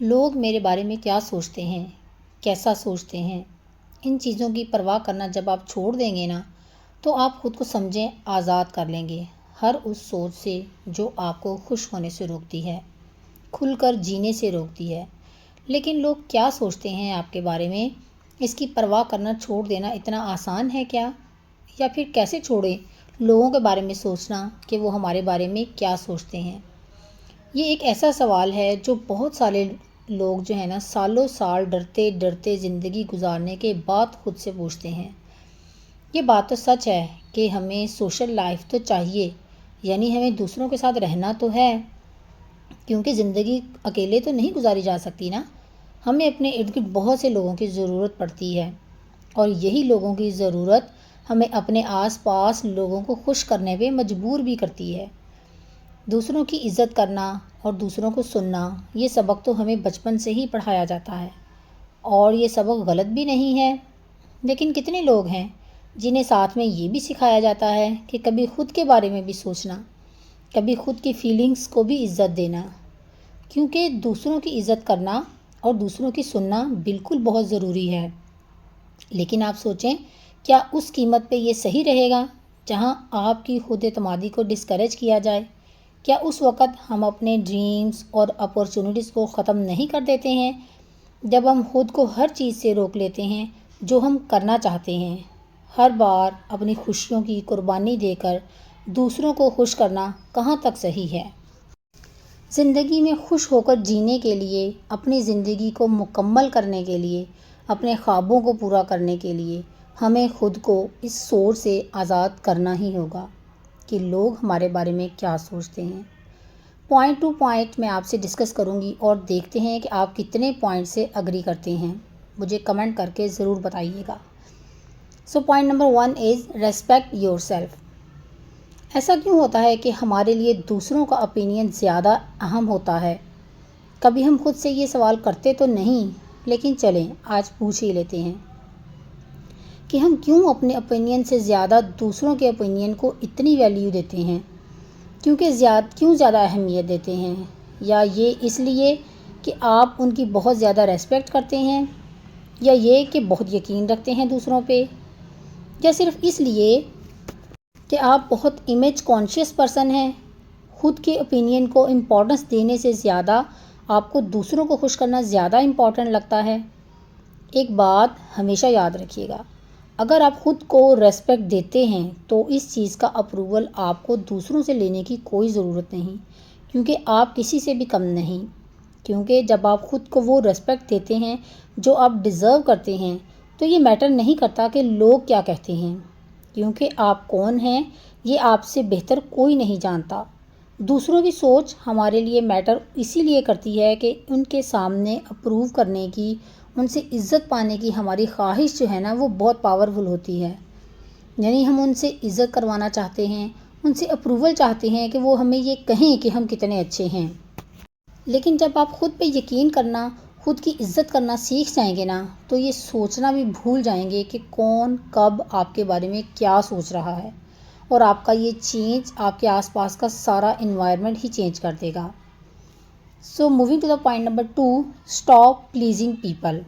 لوگ میرے بارے میں کیا سوچتے ہیں، کیسا سوچتے ہیں، ان چیزوں کی پرواہ کرنا جب آپ چھوڑ دیں گے نا تو آپ خود کو سمجھیں آزاد کر لیں گے ہر اس سوچ سے جو آپ کو خوش ہونے سے روکتی ہے، کھل کر جینے سے روکتی ہے۔ لیکن لوگ کیا سوچتے ہیں آپ کے بارے میں، اس کی پرواہ کرنا چھوڑ دینا اتنا آسان ہے کیا؟ یا پھر کیسے چھوڑیں لوگوں کے بارے میں سوچنا کہ وہ ہمارے بارے میں کیا سوچتے ہیں؟ یہ ایک ایسا سوال ہے جو بہت سارے لوگ جو ہے نا سالوں سال ڈرتے ڈرتے زندگی گزارنے کے بعد خود سے پوچھتے ہیں۔ یہ بات تو سچ ہے کہ ہمیں سوشل لائف تو چاہیے، یعنی ہمیں دوسروں کے ساتھ رہنا تو ہے، کیونکہ زندگی اکیلے تو نہیں گزاری جا سکتی نا، ہمیں اپنے ارد گرد بہت سے لوگوں کی ضرورت پڑتی ہے، اور یہی لوگوں کی ضرورت ہمیں اپنے آس پاس لوگوں کو خوش کرنے پہ مجبور بھی کرتی ہے۔ دوسروں کی عزت کرنا اور دوسروں کو سننا، یہ سبق تو ہمیں بچپن سے ہی پڑھایا جاتا ہے، اور یہ سبق غلط بھی نہیں ہے۔ لیکن کتنے لوگ ہیں جنہیں ساتھ میں یہ بھی سکھایا جاتا ہے کہ کبھی خود کے بارے میں بھی سوچنا، کبھی خود کی فیلنگز کو بھی عزت دینا، کیونکہ دوسروں کی عزت کرنا اور دوسروں کی سننا بالکل بہت ضروری ہے۔ لیکن آپ سوچیں، کیا اس قیمت پہ یہ صحیح رہے گا جہاں آپ کی خود اعتمادی کو ڈسکریج کیا جائے؟ کیا اس وقت ہم اپنے ڈریمز اور اپورچونیٹیز کو ختم نہیں کر دیتے ہیں جب ہم خود کو ہر چیز سے روک لیتے ہیں جو ہم کرنا چاہتے ہیں؟ ہر بار اپنی خوشیوں کی قربانی دے کر دوسروں کو خوش کرنا کہاں تک صحیح ہے؟ زندگی میں خوش ہو کر جینے کے لیے، اپنی زندگی کو مکمل کرنے کے لیے، اپنے خوابوں کو پورا کرنے کے لیے ہمیں خود کو اس سوچ سے آزاد کرنا ہی ہوگا کہ لوگ ہمارے بارے میں کیا سوچتے ہیں۔ پوائنٹ ٹو پوائنٹ میں آپ سے ڈسکس کروں گی اور دیکھتے ہیں کہ آپ کتنے پوائنٹ سے اگری کرتے ہیں، مجھے کمنٹ کر کے ضرور بتائیے گا۔ So point number 1 is respect yourself. ایسا کیوں ہوتا ہے کہ ہمارے لیے دوسروں کا اوپینین زیادہ اہم ہوتا ہے؟ کبھی ہم خود سے یہ سوال کرتے تو نہیں، لیکن چلیں آج پوچھ ہی لیتے ہیں کہ ہم کیوں اپنے اوپینین سے زیادہ دوسروں کے اوپینین کو اتنی ویلیو دیتے ہیں؟ کیوں زیادہ اہمیت دیتے ہیں؟ یا یہ اس لیے کہ آپ ان کی بہت زیادہ ریسپیکٹ کرتے ہیں، یا یہ کہ بہت یقین رکھتے ہیں دوسروں پہ، یا صرف اس لیے کہ آپ بہت امیج کانشیس پرسن ہیں؟ خود کے اوپینین کو امپورٹنس دینے سے زیادہ آپ کو دوسروں کو خوش کرنا زیادہ امپورٹنٹ لگتا ہے؟ ایک بات ہمیشہ یاد رکھیے گا، اگر آپ خود کو ریسپیکٹ دیتے ہیں تو اس چیز کا اپروول آپ کو دوسروں سے لینے کی کوئی ضرورت نہیں، کیونکہ آپ کسی سے بھی کم نہیں۔ کیونکہ جب آپ خود کو وہ ریسپیکٹ دیتے ہیں جو آپ ڈیزرو کرتے ہیں تو یہ میٹر نہیں کرتا کہ لوگ کیا کہتے ہیں، کیونکہ آپ کون ہیں یہ آپ سے بہتر کوئی نہیں جانتا۔ دوسروں کی سوچ ہمارے لیے میٹر اسی لیے کرتی ہے کہ ان کے سامنے اپروو کرنے کی، ان سے عزت پانے کی ہماری خواہش جو ہے نا وہ بہت پاورفل ہوتی ہے، یعنی ہم ان سے عزت کروانا چاہتے ہیں، ان سے اپروول چاہتے ہیں کہ وہ ہمیں یہ کہیں کہ ہم کتنے اچھے ہیں۔ لیکن جب آپ خود پہ یقین کرنا، خود کی عزت کرنا سیکھ جائیں گے نا تو یہ سوچنا بھی بھول جائیں گے کہ کون کب آپ کے بارے میں کیا سوچ رہا ہے، اور آپ کا یہ چینج آپ کے آس پاس کا سارا انوائرمنٹ ہی چینج کر دے گا۔ So moving to the point number 2، stop pleasing people.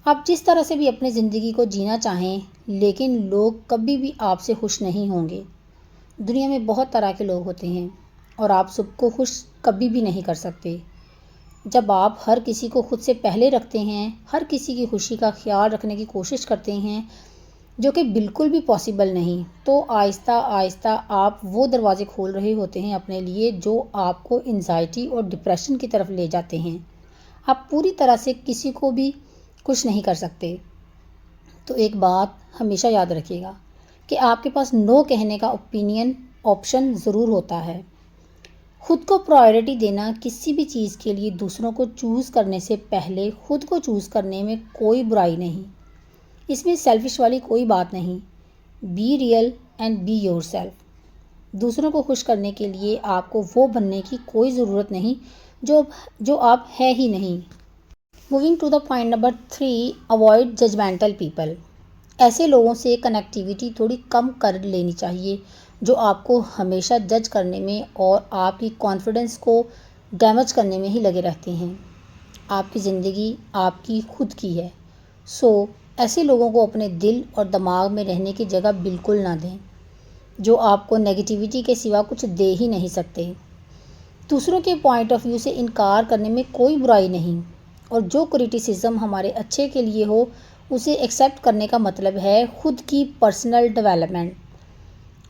آپ جس طرح سے بھی اپنی زندگی کو جینا چاہیں، لیکن لوگ کبھی بھی آپ سے خوش نہیں ہوں گے۔ دنیا میں بہت طرح کے لوگ ہوتے ہیں اور آپ سب کو خوش کبھی بھی نہیں کر سکتے۔ جب آپ ہر کسی کو خود سے پہلے رکھتے ہیں، ہر کسی کی خوشی کا خیال رکھنے کی کوشش کرتے ہیں، جو کہ بالکل بھی پاسبل نہیں، تو آہستہ آہستہ آپ وہ دروازے کھول رہے ہوتے ہیں اپنے لیے جو آپ کو انزائٹی اور ڈپریشن کی طرف لے جاتے ہیں۔ آپ پوری طرح سے کسی کو بھی خوش نہیں کر سکتے۔ تو ایک بات ہمیشہ یاد رکھیے گا کہ آپ کے پاس نو کہنے کا آپشن ضرور ہوتا ہے۔ خود کو پرائیورٹی دینا، کسی بھی چیز کے لیے دوسروں کو چوز کرنے سے پہلے خود کو چوز کرنے میں کوئی برائی نہیں، اس میں سیلفش والی کوئی بات نہیں۔ Be real and be yourself. دوسروں کو خوش کرنے کے لیے آپ کو وہ بننے کی کوئی ضرورت نہیں جو آپ ہے ہی نہیں۔ Moving to the point number 3، avoid judgemental people. ایسے لوگوں سے کنیکٹیویٹی تھوڑی کم کر لینی چاہیے جو آپ کو ہمیشہ جج کرنے میں اور آپ کی کانفیڈنس کو ڈیمیج کرنے میں ہی لگے رہتے ہیں۔ آپ کی زندگی آپ کی خود کی ہے، ایسے لوگوں کو اپنے دل اور دماغ میں رہنے کی جگہ بالکل نہ دیں جو آپ کو نیگیٹیوٹی کے سوا کچھ دے ہی نہیں سکتے۔ دوسروں کے پوائنٹ آف ویو سے انکار کرنے میں کوئی برائی نہیں، اور جو کرٹیسزم ہمارے اچھے کے لیے ہو اسے ایکسیپٹ کرنے کا مطلب ہے خود کی پرسنل ڈیولپمنٹ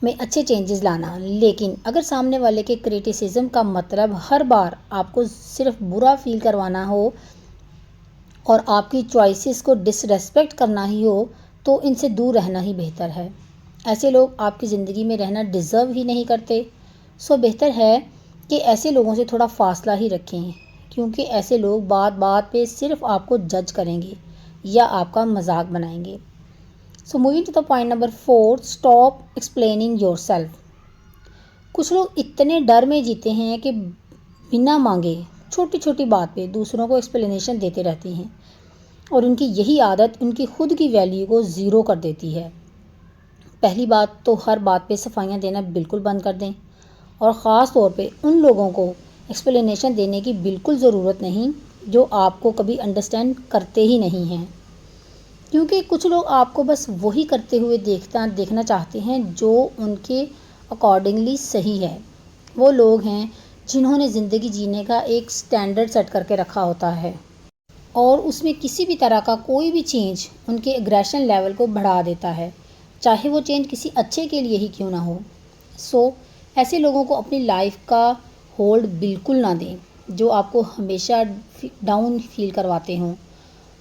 میں اچھے چینجز لانا۔ لیکن اگر سامنے والے کے کرٹیسزم کا مطلب ہر بار آپ کو صرف برا فیل کروانا ہو اور آپ کی چوائسز کو ڈس ریسپیکٹ کرنا ہی ہو تو ان سے دور رہنا ہی بہتر ہے۔ ایسے لوگ آپ کی زندگی میں رہنا ڈیزرو ہی نہیں کرتے، بہتر ہے کہ ایسے لوگوں سے تھوڑا فاصلہ ہی رکھیں، کیونکہ ایسے لوگ بات بات پہ صرف آپ کو جج کریں گے یا آپ کا مذاق بنائیں گے۔ Moving to the point number 4، stop explaining yourself. کچھ لوگ اتنے ڈر میں جیتے ہیں کہ بنا مانگے چھوٹی چھوٹی بات پہ دوسروں کو ایکسپلینیشن دیتے رہتے ہیں، اور ان کی یہی عادت ان کی خود کی ویلیو کو زیرو کر دیتی ہے۔ پہلی بات تو ہر بات پہ صفائیاں دینا بالکل بند کر دیں، اور خاص طور پہ ان لوگوں کو ایکسپلینیشن دینے کی بالکل ضرورت نہیں جو آپ کو کبھی انڈرسٹینڈ کرتے ہی نہیں ہیں، کیونکہ کچھ لوگ آپ کو بس وہی کرتے ہوئے دیکھنا چاہتے ہیں جو ان کے اکارڈنگلی صحیح ہے۔ وہ لوگ ہیں جنہوں نے زندگی جینے کا ایک سٹینڈرڈ سیٹ کر کے رکھا ہوتا ہے، اور اس میں کسی بھی طرح کا کوئی بھی چینج ان کے اگریشن لیول کو بڑھا دیتا ہے، چاہے وہ چینج کسی اچھے کے لیے ہی کیوں نہ ہو۔ ایسے لوگوں کو اپنی لائف کا ہولڈ بالکل نہ دیں جو آپ کو ہمیشہ ڈاؤن فیل کرواتے ہوں۔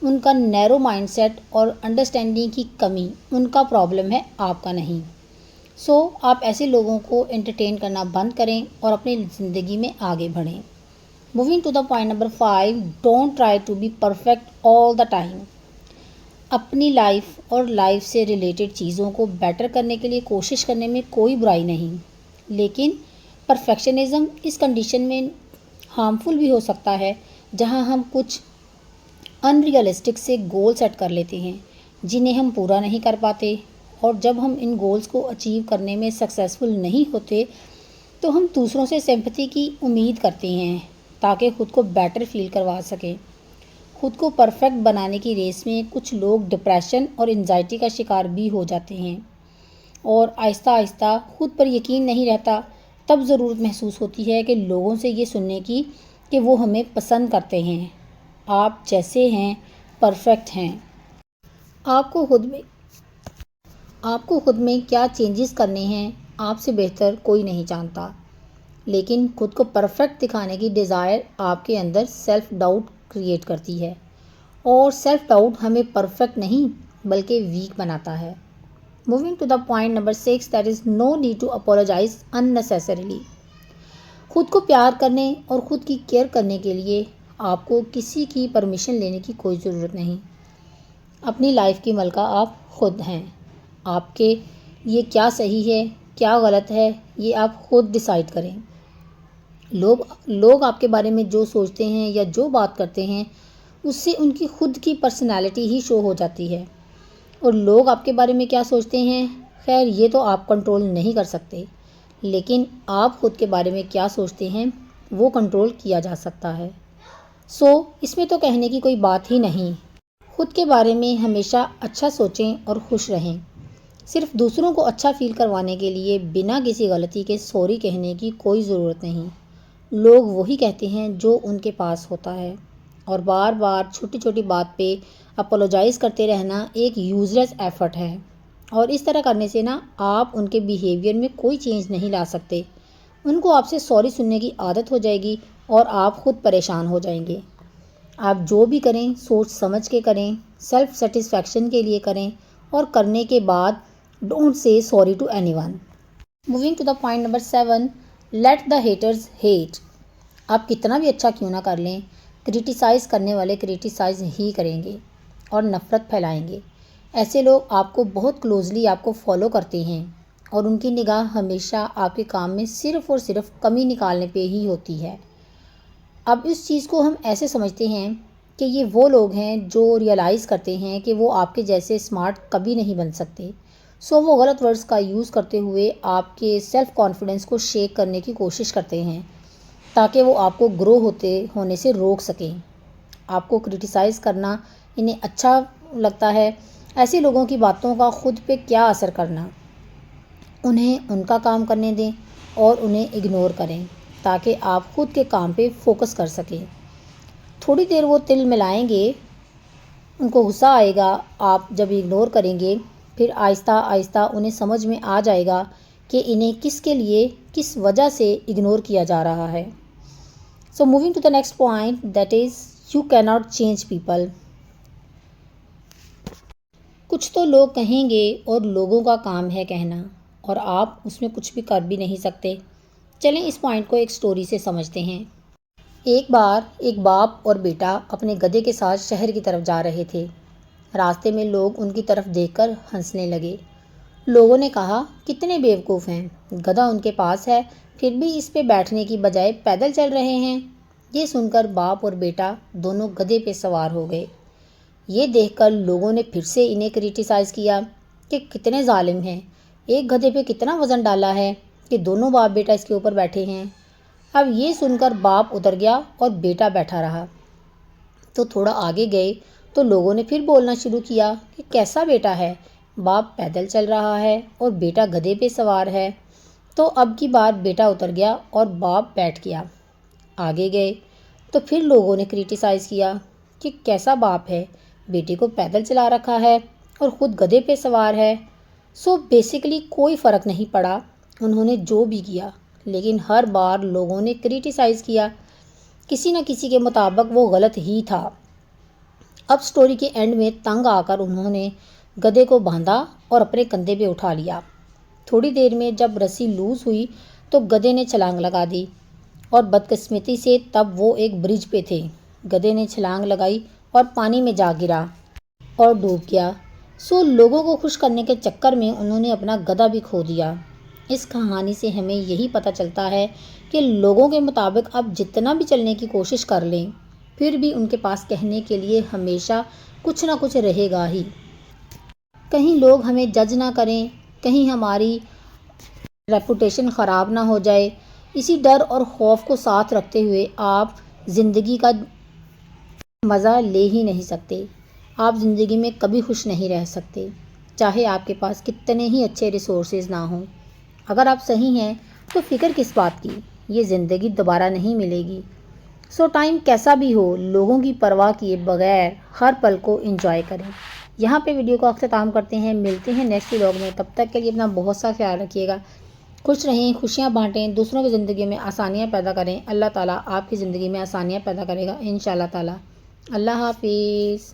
ان کا نیرو مائنڈ سیٹ اور انڈرسٹینڈنگ کی کمی ان کا پرابلم ہے، آپ کا نہیں۔ آپ ایسے لوگوں کو انٹرٹین کرنا بند کریں اور اپنی زندگی میں آگے بڑھیں۔ Moving to the point number 5، don't try to be perfect all the time. اپنی لائف اور لائف سے ریلیٹڈ چیزوں کو بیٹر کرنے کے لیے کوشش کرنے میں کوئی برائی نہیں، لیکن پرفیکشنزم اس کنڈیشن میں ہارمفل بھی ہو سکتا ہے جہاں ہم کچھ ان ریئلسٹک سے گول سیٹ کر لیتے ہیں جنہیں ہم پورا نہیں کر پاتے، اور جب ہم ان گولز کو اچیو کرنے میں سکسیزفل نہیں ہوتے تو ہم دوسروں سے سمپتھی کی امید کرتے ہیں تاکہ خود کو بیٹر فیل کروا سکیں۔ خود کو پرفیکٹ بنانے کی ریس میں کچھ لوگ ڈپریشن اور انزائٹی کا شکار بھی ہو جاتے ہیں، اور آہستہ آہستہ خود پر یقین نہیں رہتا۔ تب ضرورت محسوس ہوتی ہے کہ لوگوں سے یہ سننے کی کہ وہ ہمیں پسند کرتے ہیں، آپ جیسے ہیں پرفیکٹ ہیں۔ آپ کو خود میں کیا چینجز کرنے ہیں آپ سے بہتر کوئی نہیں جانتا، لیکن خود کو پرفیکٹ دکھانے کی ڈیزائر آپ کے اندر سیلف ڈاؤٹ کریٹ کرتی ہے، اور سیلف ڈاؤٹ ہمیں پرفیکٹ نہیں بلکہ ویک بناتا ہے۔ Moving to the point number 6، that is no need to apologise unnecessarily. خود کو پیار کرنے اور خود کی کیئر کرنے کے لیے آپ کو کسی کی پرمیشن لینے کی کوئی ضرورت نہیں۔ اپنی لائف کی ملکہ آپ خود ہیں۔ آپ کے لیے کیا صحیح ہے کیا غلط ہے یہ آپ خود ڈیسائیڈ کریں۔ لوگ آپ کے بارے میں جو سوچتے ہیں یا جو بات کرتے ہیں اس سے ان کی خود کی پرسنالٹی ہی شو ہو جاتی ہے، اور لوگ آپ کے بارے میں کیا سوچتے ہیں خیر یہ تو آپ کنٹرول نہیں کر سکتے، لیکن آپ خود کے بارے میں کیا سوچتے ہیں وہ کنٹرول کیا جا سکتا ہے۔ اس میں تو کہنے کی کوئی بات ہی نہیں۔ خود کے بارے میں ہمیشہ اچھا سوچیں اور خوش رہیں۔ صرف دوسروں کو اچھا فیل کروانے کے لیے بنا کسی غلطی کے سوری کہنے کی کوئی ضرورت نہیں۔ لوگ وہی کہتے ہیں جو ان کے پاس ہوتا ہے، اور بار بار چھوٹی چھوٹی بات پہ اپولوجائز کرتے رہنا ایک یوز لیس ایفرٹ ہے، اور اس طرح کرنے سے آپ ان کے بیہیویئر میں کوئی چینج نہیں لا سکتے۔ ان کو آپ سے سوری سننے کی عادت ہو جائے گی اور آپ خود پریشان ہو جائیں گے۔ آپ جو بھی کریں سوچ سمجھ کے کریں، سیلف سیٹسفیکشن کے لیے کریں، اور کرنے کے بعد don't say sorry to anyone. Moving to the point number 7، let the haters hate. آپ کتنا بھی اچھا کیوں نہ کر لیں، کرٹیسائز کرنے والے کرٹیسائز ہی کریں گے اور نفرت پھیلائیں گے۔ ایسے لوگ آپ کو بہت کلوزلی آپ کو فالو کرتے ہیں، اور ان کی نگاہ ہمیشہ آپ کے کام میں صرف اور صرف کمی نکالنے پہ ہی ہوتی ہے۔ اب اس چیز کو ہم ایسے سمجھتے ہیں کہ یہ وہ لوگ ہیں جو ریئلائز کرتے ہیں کہ وہ آپ کے جیسے اسمارٹ کبھی نہیں بن سکتے، وہ غلط ورڈز کا یوز کرتے ہوئے آپ کے سیلف کانفیڈنس کو شیک کرنے کی کوشش کرتے ہیں تاکہ وہ آپ کو گرو ہونے سے روک سکیں۔ آپ کو کرٹیسائز کرنا انہیں اچھا لگتا ہے، ایسے لوگوں کی باتوں کا خود پہ کیا اثر کرنا۔ انہیں ان کا کام کرنے دیں اور انہیں اگنور کریں تاکہ آپ خود کے کام پہ فوکس کر سکیں۔ تھوڑی دیر وہ تل ملائیں گے، ان کو غصہ آئے گا، آپ جب اگنور کریں گے پھر آہستہ آہستہ انہیں سمجھ میں آ جائے گا کہ انہیں کس کے لیے کس وجہ سے اگنور کیا جا رہا ہے۔ So moving to the next point, that is you can not change people. کچھ تو لوگ کہیں گے اور لوگوں کا کام ہے کہنا، اور آپ اس میں کچھ بھی کر بھی نہیں سکتے۔ چلیں اس پوائنٹ کو ایک سٹوری سے سمجھتے ہیں۔ ایک بار ایک باپ اور بیٹا اپنے گدھے کے ساتھ شہر کی طرف جا رہے تھے۔ راستے میں لوگ ان کی طرف دیکھ کر ہنسنے لگے۔ لوگوں نے کہا، کتنے بیوقوف ہیں، گدھا ان کے پاس ہے پھر بھی اس پہ بیٹھنے کی بجائے پیدل چل رہے ہیں۔ یہ سن کر باپ اور بیٹا دونوں گدھے پہ سوار ہو گئے۔ یہ دیکھ کر لوگوں نے پھر سے انہیں کرٹیسائز کیا کہ کتنے ظالم ہیں، ایک گدھے پہ کتنا وزن ڈالا ہے کہ دونوں باپ بیٹا اس کے اوپر بیٹھے ہیں۔ اب یہ سن کر باپ اتر گیا اور بیٹا بیٹھا رہا۔ تو تھوڑا آگے گئے تو لوگوں نے پھر بولنا شروع کیا کہ کیسا بیٹا ہے، باپ پیدل چل رہا ہے اور بیٹا گدھے پہ سوار ہے۔ تو اب کی بار بیٹا اتر گیا اور باپ بیٹھ گیا۔ آگے گئے تو پھر لوگوں نے کرٹیسائز کیا کہ کیسا باپ ہے، بیٹے کو پیدل چلا رکھا ہے اور خود گدھے پہ سوار ہے۔ سو بیسیکلی کوئی فرق نہیں پڑا انہوں نے جو بھی کیا، لیکن ہر بار لوگوں نے کرٹیسائز کیا، کسی نہ کسی کے مطابق وہ غلط ہی تھا۔ اب سٹوری کے اینڈ میں تنگ آ کر انہوں نے گدھے کو باندھا اور اپنے کندھے پہ اٹھا لیا۔ تھوڑی دیر میں جب رسی لوز ہوئی تو گدھے نے چھلانگ لگا دی، اور بدقسمتی سے تب وہ ایک برج پہ تھے۔ گدھے نے چھلانگ لگائی اور پانی میں جا گرا اور ڈوب گیا۔ سو لوگوں کو خوش کرنے کے چکر میں انہوں نے اپنا گدھا بھی کھو دیا۔ اس کہانی سے ہمیں یہی پتہ چلتا ہے کہ لوگوں کے مطابق آپ جتنا بھی چلنے کی کوشش کر لیں پھر بھی ان کے پاس کہنے کے لیے ہمیشہ کچھ نہ کچھ رہے گا ہی۔ کہیں لوگ ہمیں جج نہ کریں، کہیں ہماری ریپوٹیشن خراب نہ ہو جائے، اسی ڈر اور خوف کو ساتھ رکھتے ہوئے آپ زندگی کا مزہ لے ہی نہیں سکتے۔ آپ زندگی میں کبھی خوش نہیں رہ سکتے، چاہے آپ کے پاس کتنے ہی اچھے ریسورسز نہ ہوں۔ اگر آپ صحیح ہیں تو فکر کس بات کی، یہ زندگی دوبارہ نہیں ملے گی۔ سو ٹائم کیسا بھی ہو، لوگوں کی پرواہ کیے بغیر ہر پل کو انجوائے کریں۔ یہاں پہ ویڈیو کو اختتام کرتے ہیں، ملتے ہیں نیکسٹ ولاگ میں۔ تب تک کے لیے اپنا بہت سا خیال رکھیے گا، خوش رہیں، خوشیاں بانٹیں، دوسروں کی زندگی میں آسانیاں پیدا کریں۔ اللہ تعالیٰ آپ کی زندگی میں آسانیاں پیدا کرے گا انشاءاللہ تعالیٰ۔ اللہ حافظ۔